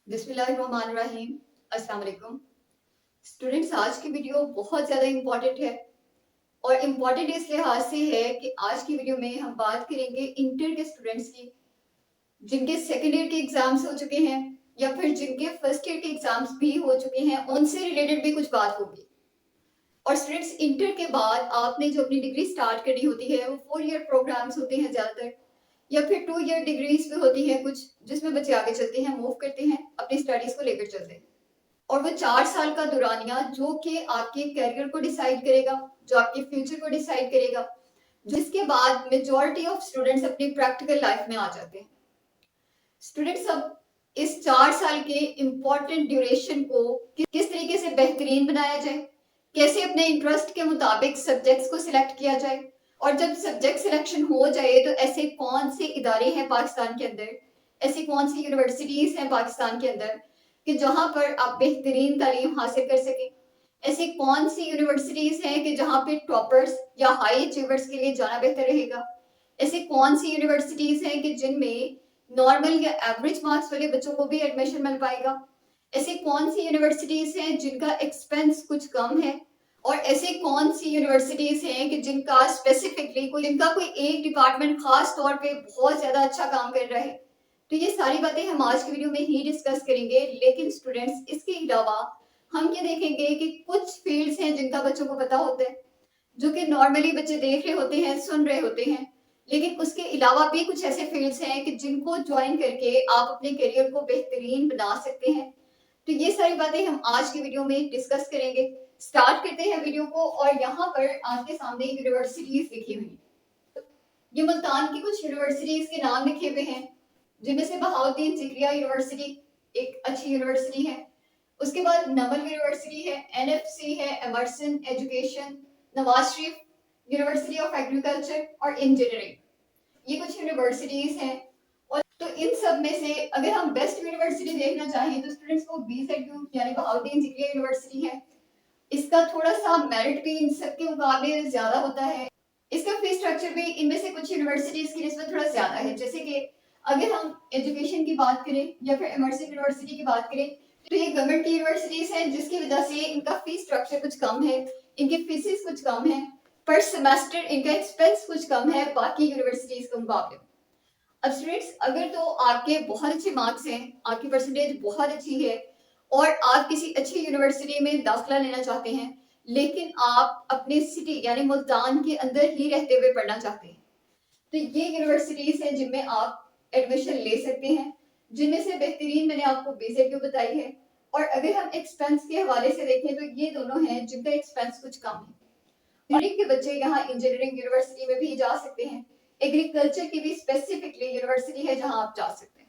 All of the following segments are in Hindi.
बिस्मिल्लाहिर्रहमानिर्रहीम। अस्सलाम वालेकुम स्टूडेंट्स। आज की वीडियो बहुत ज़्यादा इम्पॉर्टेंट है और इम्पॉर्टेंट इस लिहाज से है कि आज की वीडियो में हम बात करेंगे इंटर के स्टूडेंट्स की, जिनके सेकेंड ईयर के एग्जाम्स हो चुके हैं या फिर जिनके फर्स्ट ईयर के एग्जाम्स भी हो चुके हैं, उनसे रिलेटेड भी कुछ बात होगी। और स्टूडेंट्स, इंटर के बाद आपने जो अपनी डिग्री स्टार्ट करनी होती है वो 4 ईयर प्रोग्राम्स होते हैं ज़्यादातर, या फिर 2 ईयर डिग्रीज भी होती है कुछ, जिसमें बच्चे आगे चलते हैं, मूव करते हैं, अपनी स्टडीज को लेकर चलते हैं। और वो 4 साल का दौरानिया जो कि आपके करियर को डिसाइड करेगा, जो आपके फ्यूचर को डिसाइड करेगा, जिसके बाद मेजॉरिटी ऑफ स्टूडेंट्स अपनी प्रैक्टिकल लाइफ में आ जाते हैं। स्टूडेंट्स, अब इस 4 साल के इम्पोर्टेंट ड्यूरेशन को किस तरीके से बेहतरीन बनाया जाए, कैसे अपने इंटरेस्ट के मुताबिक सब्जेक्ट्स को सिलेक्ट किया जाए, और जब सब्जेक्ट सिलेक्शन हो जाए तो ऐसे कौन से इदारे हैं पाकिस्तान के अंदर, ऐसी कौन सी यूनिवर्सिटीज हैं पाकिस्तान के अंदर कि जहां पर आप बेहतरीन तालीम हासिल कर सकें, ऐसी कौन सी यूनिवर्सिटीज हैं कि जहां पे टॉपर्स या हाई अचीवर्स के लिए जाना बेहतर रहेगा, ऐसी कौन सी यूनिवर्सिटीज हैं कि जिनमें नॉर्मल या एवरेज मार्क्स वाले बच्चों को भी एडमिशन मिल पाएगा, ऐसी कौन सी यूनिवर्सिटीज हैं जिनका एक्सपेंस कुछ कम है, और ऐसे कौन सी यूनिवर्सिटीज हैं कि जिनका कोई एक डिपार्टमेंट खास तौर पे बहुत ज्यादा अच्छा काम कर रहा है। तो ये सारी बातें हम आज की वीडियो में ही डिस्कस करेंगे। लेकिन स्टूडेंट्स, इसके अलावा हम ये देखेंगे कि कुछ फील्ड्स हैं जिनका बच्चों को पता होता है, जो कि नॉर्मली बच्चे देख रहे होते हैं, सुन रहे होते हैं, लेकिन उसके अलावा भी कुछ ऐसे फील्ड्स हैं कि जिनको ज्वाइन करके आप अपने करियर को बेहतरीन बना सकते हैं। तो ये सारी बातें हम आज की वीडियो में डिस्कस करेंगे। स्टार्ट करते हैं वीडियो को। और यहाँ पर आपके सामने यूनिवर्सिटीज लिखी हुई हैं। ये मुल्तान की कुछ यूनिवर्सिटीज के नाम लिखे हुए हैं, जिनमें से बहाउद्दीन जिक्रिया यूनिवर्सिटी एक अच्छी यूनिवर्सिटी है। उसके बाद नमल यूनिवर्सिटी है, एनएफसी है, Emerson education, Nawaz Sharif university of agriculture और इंजीनियरिंग, ये कुछ यूनिवर्सिटीज हैं। और तो इन सब में से अगर हम बेस्ट यूनिवर्सिटी देखना चाहें तो स्टूडेंट्स को BZU यानी बहाउद्दीन जिक्रिया यूनिवर्सिटी है। इसका थोड़ा सा मेरिट भी इन सब के मुकाबले ज्यादा होता है। इसका फीस स्ट्रक्चर भी इनमें से कुछ यूनिवर्सिटीज की निस्बत थोड़ा ज्यादा है। जैसे कि अगर हम एजुकेशन की बात करें या फिर एमर्सन यूनिवर्सिटी की बात करें, तो ये गवर्नमेंट की यूनिवर्सिटीज हैं, जिसकी वजह से इनका फीस स्ट्रक्चर कुछ कम है, इनकी फीसेस कुछ कम है, पर सेमेस्टर इनका एक्सपेंस कुछ कम है बाकी यूनिवर्सिटीज के मुकाबले। अब स्टूडेंट्स, अगर तो आपके बहुत अच्छे मार्क्स हैं, आपकी परसेंटेज बहुत अच्छी है और आप किसी अच्छी यूनिवर्सिटी में दाखिला लेना चाहते हैं, लेकिन आप अपने सिटी यानी मुल्तान के अंदर ही रहते हुए पढ़ना चाहते हैं, तो ये यूनिवर्सिटीज हैं जिनमें आप एडमिशन ले सकते हैं। जिनमें से बेहतरीन मैंने आपको BZU बताई है। और अगर हम एक्सपेंस के हवाले से देखें तो ये दोनों हैं जिनका एक्सपेंस कुछ कम है। इंजीनियरिंग के बच्चे यहाँ इंजीनियरिंग यूनिवर्सिटी में भी जा सकते हैं। एग्रीकल्चर की भी स्पेसिफिकली यूनिवर्सिटी है जहाँ आप जा सकते हैं।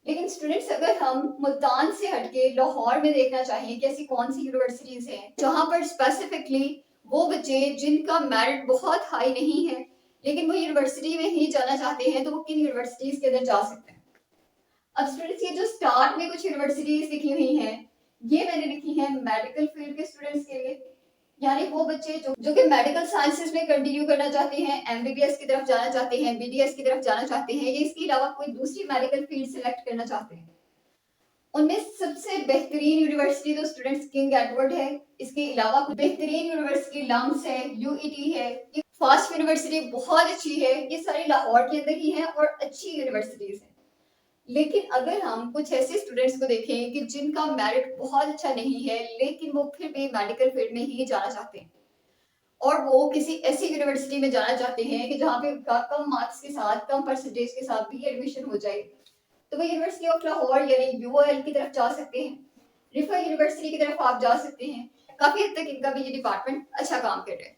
लेकिन स्टूडेंट्स, अगर हम मुल्तान से हटके लाहौर में देखना चाहें कि ऐसी कौन सी यूनिवर्सिटीज हैं जहाँ पर स्पेसिफिकली वो बच्चे जिनका मेरिट बहुत हाई नहीं है लेकिन वो यूनिवर्सिटी में ही जाना चाहते हैं, तो वो किन यूनिवर्सिटीज के अंदर जा सकते हैं। अब स्टूडेंट्स, ये जो स्टार्ट में कुछ यूनिवर्सिटीज लिखी हुई हैं, ये मैंने लिखी है मेडिकल फील्ड के स्टूडेंट्स के लिए, यानी वो बच्चे जो कि मेडिकल साइंसेज में कंटिन्यू करना चाहते हैं, MBBS की तरफ जाना चाहते हैं, BDS की तरफ जाना चाहते हैं, या इसके अलावा कोई दूसरी मेडिकल फील्ड सिलेक्ट करना चाहते हैं। उनमें सबसे बेहतरीन यूनिवर्सिटी तो स्टूडेंट्स किंग एडवर्ड है। इसके अलावा कुछ बेहतरीन यूनिवर्सिटी लम्स है, UET है, फास्ट यूनिवर्सिटी बहुत अच्छी है। ये सारी लाहौर के अंदर ही है और अच्छी यूनिवर्सिटीज है। लेकिन अगर हम कुछ ऐसे स्टूडेंट्स को देखें कि जिनका मेरिट बहुत अच्छा नहीं है लेकिन वो फिर भी मेडिकल फील्ड में ही जाना चाहते हैं और वो किसी ऐसी यूनिवर्सिटी में जाना चाहते हैं कि जहाँ पे उनका कम मार्क्स के साथ, कम परसेंटेज के साथ भी एडमिशन हो जाए, तो वो यूनिवर्सिटी ऑफ लाहौर यानी UOL की तरफ जा सकते हैं। रिफा यूनिवर्सिटी की तरफ आप जा सकते हैं। काफी हद तक इनका भी ये डिपार्टमेंट अच्छा काम कर रहा है।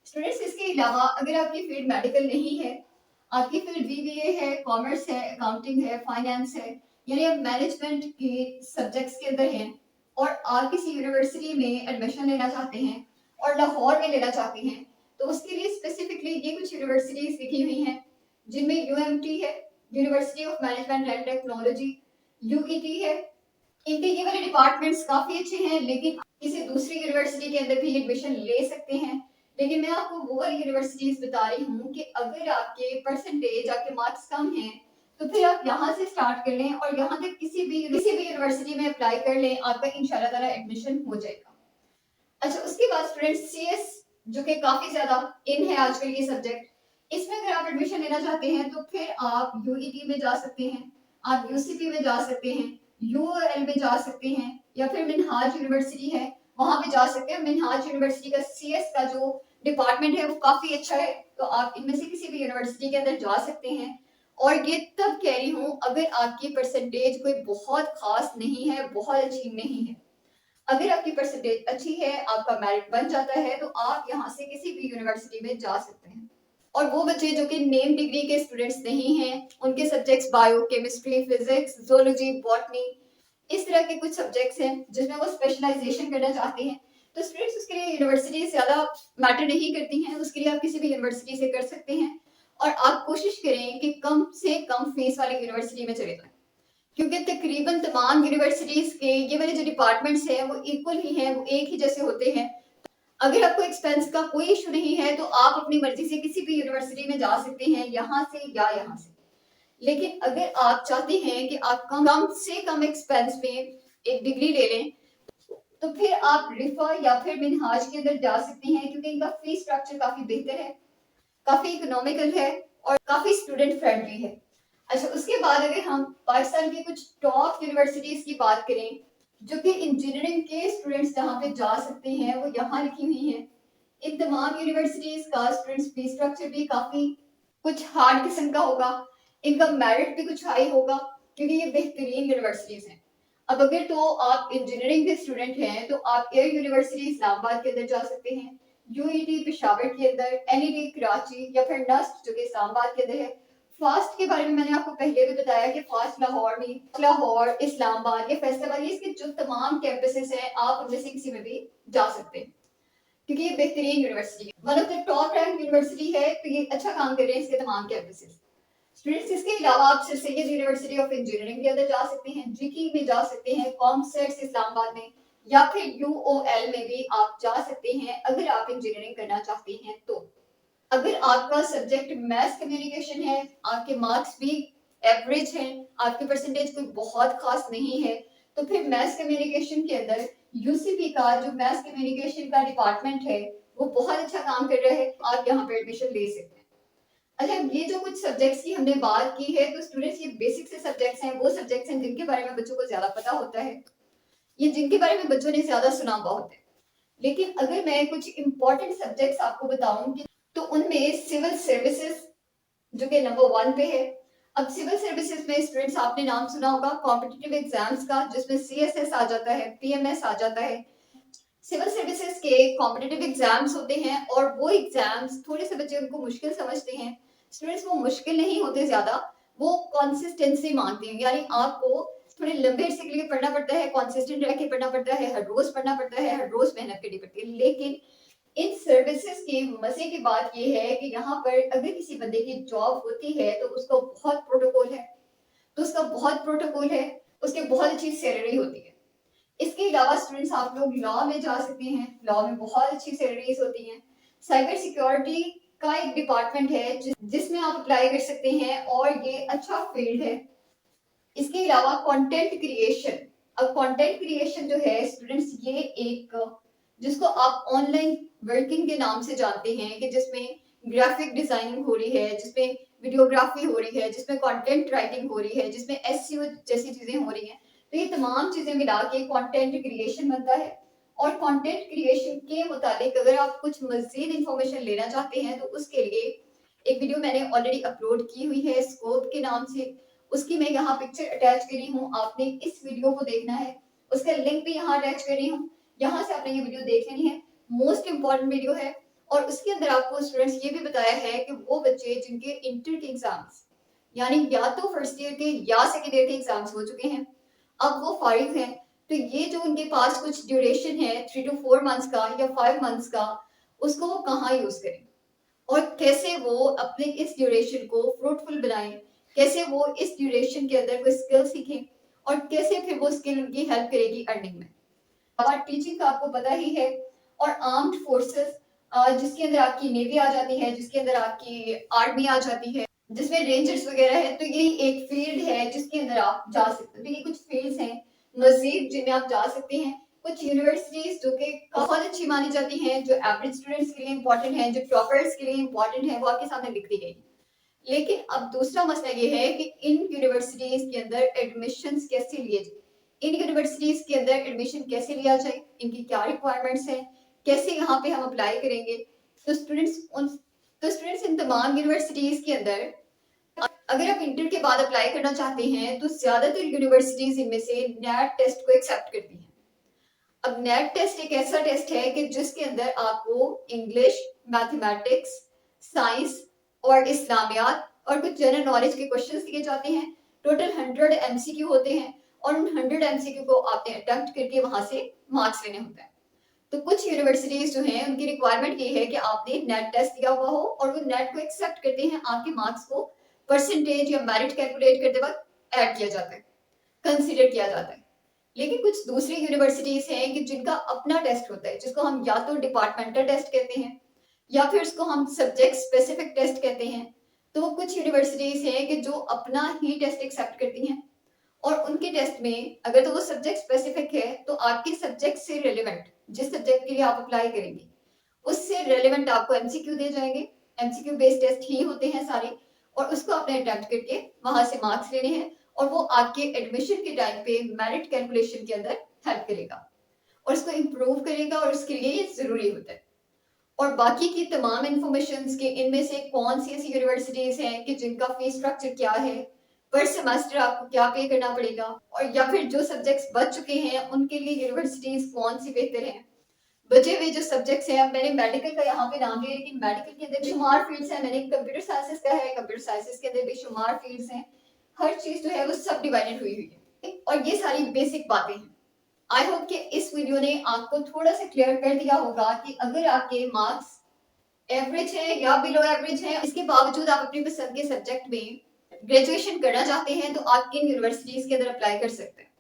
स्टूडेंट्स, इसके अलावा अगर आपकी फील्ड मेडिकल नहीं है, आपकी फील्ड BBA है, कॉमर्स है, अकाउंटिंग है, फाइनेंस है, यानी आप मैनेजमेंट के सब्जेक्ट्स के अंदर हैं और आप किसी यूनिवर्सिटी में एडमिशन लेना चाहते हैं और लाहौर में लेना चाहते हैं, तो उसके लिए स्पेसिफिकली ये कुछ यूनिवर्सिटीज लिखी हुई हैं, जिनमें UMT है, university of management and technology, UET है। इनके ये वाले डिपार्टमेंट्स काफी अच्छे हैं, लेकिन किसी दूसरी यूनिवर्सिटी के अंदर भी एडमिशन ले सकते हैं। लेकिन मैं आपको वो वाली यूनिवर्सिटीज बता रही हूँ कि अगर आपके परसेंटेज, आपके मार्क्स कम हैं, तो फिर आप यहाँ से स्टार्ट कर लें और यहाँ तक किसी भी यूनिवर्सिटी में अप्लाई कर लें, आपका इंशाल्लाह ताला एडमिशन हो जाएगा। अच्छा, उसके बाद स्टूडेंट्स सीएस, जो कि काफी ज्यादा इन है आजकल ये सब्जेक्ट, इसमें अगर आप एडमिशन लेना चाहते हैं तो फिर आप यूईटी में जा सकते हैं, आप यूसीपी में जा सकते हैं, यूओएल में जा सकते हैं, या फिर मिनहाज यूनिवर्सिटी है वहां पे जा सकते हैं। मिनहाज यूनिवर्सिटी का सीएस का जो डिपार्टमेंट है वो काफी अच्छा है, तो आप इनमें से किसी भी यूनिवर्सिटी के अंदर जा सकते हैं। और ये तब कह रही हूँ अगर आपकी परसेंटेज कोई बहुत खास नहीं है, बहुत अच्छी नहीं है। अगर आपकी परसेंटेज अच्छी है, आपका मेरिट बन जाता है, तो आप यहाँ से किसी भी यूनिवर्सिटी में जा सकते हैं। और वो बच्चे जो कि नेम डिग्री के स्टूडेंट्स नहीं हैं, उनके subjects bio, chemistry, physics, zoology, botany, इस तरह के कुछ सब्जेक्ट्स हैं जिसमें वो स्पेशलाइजेशन करना चाहते हैं, तो स्टूडेंट्स उसके लिए यूनिवर्सिटी ज्यादा मैटर नहीं करती हैं, उसके लिए आप किसी भी यूनिवर्सिटी से कर सकते हैं। और आप कोशिश करें कि कम से कम फीस वाली यूनिवर्सिटी में चले जाएं, क्योंकि तकरीबन तमाम यूनिवर्सिटीज के ये वाले जो डिपार्टमेंट्स हैं वो इक्वल ही हैं, वो एक ही जैसे होते हैं। अगर आपको एक्सपेंस का कोई इशू नहीं है तो आप अपनी मर्जी से किसी भी यूनिवर्सिटी में जा सकते हैं, यहाँ से या यहाँ से। लेकिन अगर आप चाहते हैं कि आप कम से कम एक्सपेंस में एक डिग्री ले लें, तो फिर आप रिफा या फिर मिनहाज के अंदर जा सकते हैं, क्योंकि इनका फीस स्ट्रक्चर काफी बेहतर है, काफी इकोनॉमिकल है और काफी स्टूडेंट फ्रेंडली है। अच्छा, उसके बाद अगर हम पाकिस्तान की कुछ टॉप यूनिवर्सिटीज की बात करें जो कि इंजीनियरिंग के स्टूडेंट्स जहाँ पे जा सकते हैं, वो यहाँ लिखी हुई हैं। इन तमाम यूनिवर्सिटीज का स्टूडेंट्स फीस स्ट्रक्चर भी काफी कुछ हार्ड किस्म का होगा, इनका मेरिट भी कुछ हाई होगा, क्योंकि ये बेहतरीन यूनिवर्सिटीज हैं। अब अगर तो आप इंजीनियरिंग के स्टूडेंट हैं तो आप एयर यूनिवर्सिटी इस्लामाबाद के अंदर जा सकते हैं, यूईटी पेशावर के अंदर, एनईडी कराची, या फिर नस्ट जो कि इस्लामाबाद के अंदर है। फास्ट के बारे में मैंने आपको पहले भी बताया कि फास्ट लाहौर में, लाहौर, इस्लामाबाद या फैसलाबाद, इसके जो तमाम कैंपसेस हैं आप उनमें से किसी में भी जा सकते हैं, क्योंकि ये बेहतरीन यूनिवर्सिटी है, one of the top rank university है, तो ये अच्छा काम कर रहे हैं इसके तमाम कैंपसेस। स्टूडेंट्स, इसके अलावा आप sir Syed university of engineering के अंदर जा सकते हैं, जीकी में जा सकते हैं, कॉमसेट्स इस्लामाबाद में, या फिर यूओएल में भी आप जा सकते हैं अगर आप इंजीनियरिंग करना चाहते हैं। तो अगर आपका सब्जेक्ट मैथ्स कम्युनिकेशन है, आपके मार्क्स भी एवरेज हैं, आपकी परसेंटेज कोई बहुत खास नहीं है, तो फिर मैथ्स कम्युनिकेशन के अंदर यूसीपी का जो मैथ्स कम्युनिकेशन का डिपार्टमेंट है वो बहुत अच्छा काम कर रहा है, आप यहाँ पर एडमिशन ले सकते हैं। अच्छा, ये जो कुछ सब्जेक्ट्स की हमने बात की है, तो स्टूडेंट्स ये बेसिक से सब्जेक्ट्स हैं, वो सब्जेक्ट्स हैं जिनके बारे में बच्चों को ज्यादा पता होता है, ये जिनके बारे में बच्चों ने ज्यादा सुना हुआ होता है। लेकिन अगर मैं कुछ इंपॉर्टेंट सब्जेक्ट्स आपको बताऊं कि तो उनमें सिविल सर्विसेज जो कि नंबर 1 पे है। अब सिविल सर्विसेज में स्टूडेंट्स आपने नाम सुना होगा कॉम्पिटिटिव एग्जाम्स का, जिसमें सीएसएस आ जाता है, पीएमएस आ जाता है। सिविल सर्विसेज के कॉम्पिटिटिव एग्जाम्स होते हैं और वो एग्जाम्स थोड़े से बच्चे उनको मुश्किल समझते हैं। स्टूडेंट्स, वो मुश्किल नहीं होते ज्यादा, वो कंसिस्टेंसी मांगते हैं, यानी आपको थोड़े लंबे अरसे के लिए पढ़ना पड़ता है, कंसिस्टेंट रह के पढ़ना पड़ता है, हर रोज पढ़ना पड़ता है, हर रोज मेहनत करनी पड़ती है। लेकिन इन सर्विसेज के मजे की बात यह है कि यहाँ पर अगर किसी बंदे की जॉब होती है तो उसको बहुत प्रोटोकॉल है, उसके बहुत अच्छी सैलरी होती है। इसके अलावा स्टूडेंट्स आप लोग लॉ में जा सकते हैं, लॉ में बहुत अच्छी सैलरीज होती हैं। साइबर सिक्योरिटी का एक डिपार्टमेंट है जिसमें आप अप्लाई कर सकते हैं और ये अच्छा फील्ड है। इसके अलावा कंटेंट क्रिएशन, अब कंटेंट क्रिएशन जो है स्टूडेंट्स, ये एक जिसको आप ऑनलाइन वर्किंग के नाम से जानते हैं, कि जिसमें ग्राफिक डिजाइनिंग हो रही है, जिसमें वीडियोग्राफी हो रही है, जिसमें कंटेंट राइटिंग हो रही है, जिसमें एसईओ जैसी चीजें हो रही हैं, तो ये तमाम चीजें मिला के कंटेंट क्रिएशन बनता है। और कंटेंट क्रिएशन के मुताबिक अगर आप कुछ मजीद इंफॉर्मेशन लेना चाहते हैं तो उसके लिए एक वीडियो मैंने ऑलरेडी अपलोड की हुई है स्कोप के नाम से, उसकी मैं यहाँ पिक्चर अटैच करी हूँ, आपने इस वीडियो को देखना है, उसका लिंक भी यहाँ अटैच करी हूँ, यहाँ से आपने ये वीडियो देख लेनी है, मोस्ट इंपॉर्टेंट वीडियो है। और उसके अंदर आपको स्टूडेंट्स ये भी बताया है कि वो बच्चे जिनके इंटर के एग्जाम्स, यानी या तो फर्स्ट ईयर के या सेकेंड ईयर के एग्जाम्स हो चुके हैं, अब वो फारिग हैं, तो ये जो उनके पास कुछ ड्यूरेशन है 3 to 4 मंथ्स का या 5 मंथ्स का, उसको वो कहाँ यूज करें और कैसे वो अपने इस ड्यूरेशन को फ्रूटफुल बनाएं, कैसे वो इस ड्यूरेशन के अंदर कोई स्किल सीखें और कैसे फिर वो स्किल उनकी हेल्प करेगी अर्निंग में। और टीचिंग का आपको पता ही है, और आर्म्ड फोर्सेस जिसके अंदर आपकी नेवी आ जाती है, जिसके अंदर आपकी आर्मी आ जाती है, जिसमें रेंजर्स वगैरह है, तो यही एक फील्ड है जिसके अंदर आप जा सकते हो। तो ये कुछ फील्ड्स हैं मजीद जिनमें आप जा सकते हैं। कुछ यूनिवर्सिटीज जो कि बहुत अच्छी मानी जाती हैं, जो एवरेज स्टूडेंट्स के लिए इंपॉर्टेंट हैं, जो टॉपर्स के लिए इंपॉर्टेंट है, वो आपके सामने लिख दी गई। लेकिन अब दूसरा मसला ये है कि इन यूनिवर्सिटीज के अंदर एडमिशन कैसे लिए जाए, इन यूनिवर्सिटीज के अंदर एडमिशन कैसे लिया जाए, इनकी क्या रिक्वायरमेंट्स हैं, कैसे यहाँ पे हम अप्लाई करेंगे। तो स्टूडेंट्स इन तमाम यूनिवर्सिटीज के अंदर अगर आप इंटर के बाद अप्लाई करना चाहते हैं तो ज्यादातर यूनिवर्सिटीज इनमें से नेट टेस्ट को एक्सेप्ट करती हैं। अब नेट टेस्ट एक ऐसा टेस्ट है कि जिसके अंदर आपको इंग्लिश, मैथमेटिक्स, साइंस और इस्लामियात और कुछ जनरल नॉलेज के क्वेश्चंस दिए जाते हैं। टोटल 100 एमसीक्यू होते हैं और उन 100 एमसीक्यू को आपने अटेम्प्ट करके वहां से मार्क्स लेने होते हैं। तो कुछ यूनिवर्सिटीज जो हैं उनकी रिक्वायरमेंट ये है कि आपने नेट टेस्ट दिया हुआ हो और वो नेट को एक्सेप्ट करते हैं, आपके मार्क्स को परसेंटेज या मेरिट कैलकुलेट करते वक्त ऐड किया जाता है, कंसीडर किया जाता है। लेकिन कुछ दूसरी यूनिवर्सिटीज हैं कि जिनका अपना टेस्ट होता है, जिसको हम या तो डिपार्टमेंटल टेस्ट कहते हैं या फिर उसको हम सब्जेक्ट स्पेसिफिक टेस्ट कहते हैं। तो कुछ यूनिवर्सिटीज हैं कि जो अपना ही टेस्ट एक्सेप्ट करती हैं और उनके टेस्ट में अगर तो वो सब्जेक्ट स्पेसिफिक है तो आपके सब्जेक्ट से रिलेवेंट, जिस सब्जेक्ट के लिए आप अप्लाई करेंगे उससे रिलेवेंट आपको एमसीक्यू दे जाएंगे। एमसीक्यू बेस्ड टेस्ट ही होते हैं सारे और उसको आपने अटेम्प्ट करके वहां से मार्क्स लेने हैं और वो आपके एडमिशन के टाइम पे मेरिट कैलकुलेशन के अंदर हेल्प करेगा और उसको इम्प्रूव करेगा और उसके लिए ये जरूरी होता है। और बाकी की तमाम इंफॉर्मेशन के इनमें से कौन सी ऐसी यूनिवर्सिटीज हैं कि जिनका फीस स्ट्रक्चर क्या है, पर सेमेस्टर आपको क्या पे करना पड़ेगा, और या फिर जो सब्जेक्ट्स बच चुके हैं उनके लिए यूनिवर्सिटीज कौन सी बेहतर है। बचे हुए जो सब्जेक्ट्स हैं, अब मैंने मेडिकल का यहाँ पे नाम लिया लेकिन मेडिकल के अंदर बेशुमार फील्ड्स हैं, मैंने कंप्यूटर साइंसेस का है, कंप्यूटर साइंसेस के अंदर बेशुमार फील्ड्स हैं। हर चीज जो है वो सब डिवाइडेड हुई हुई है और ये सारी बेसिक बातें हैं। आई होप कि इस वीडियो ने आपको थोड़ा सा क्लियर कर दिया होगा कि अगर आपके मार्क्स एवरेज है या बिलो एवरेज है, इसके बावजूद आप अपनी पसंद के सब्जेक्ट में ग्रेजुएशन करना चाहते हैं तो आप किन यूनिवर्सिटीज के अंदर अप्लाई कर सकते हैं।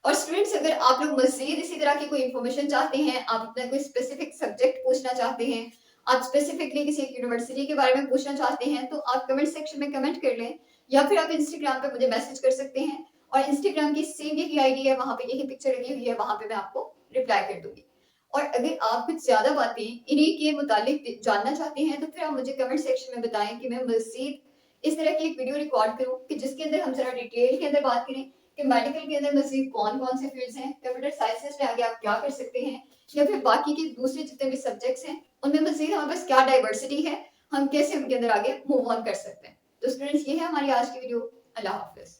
और स्टूडेंट्स, अगर आप लोग मजीद इसी तरह की कोई इन्फॉर्मेशन चाहते हैं, आप अपना कोई स्पेसिफिक सब्जेक्ट पूछना चाहते हैं, आप स्पेसिफिकली किसी एक यूनिवर्सिटी के बारे में पूछना चाहते हैं तो आप कमेंट सेक्शन में कमेंट कर लें या फिर आप इंस्टाग्राम पे मुझे मैसेज कर सकते हैं और इंस्टाग्राम की सेम यही आईडी है, वहां पे यही पिक्चर लगी हुई है, वहां पे मैं आपको रिप्लाई कर दूंगी। और अगर आप कुछ ज्यादा बातें इन्हीं के मुतालिक जानना चाहते हैं तो फिर आप मुझे कमेंट सेक्शन में बताएं कि मैं मजीद इस तरह की एक वीडियो रिकॉर्ड करूं कि जिसके अंदर हम जरा डिटेल के अंदर बात करें कि मेडिकल के अंदर मजीद कौन कौन से फील्ड्स हैं, कंप्यूटर साइंसेस में आगे आप क्या कर सकते हैं, या फिर बाकी के दूसरे जितने भी सब्जेक्ट्स हैं उनमें मजीद हमारे पास क्या डाइवर्सिटी है, हम कैसे उनके अंदर आगे मूव ऑन कर सकते हैं। तो स्टूडेंट्स, ये है हमारी आज की वीडियो। अल्लाह हाफिज।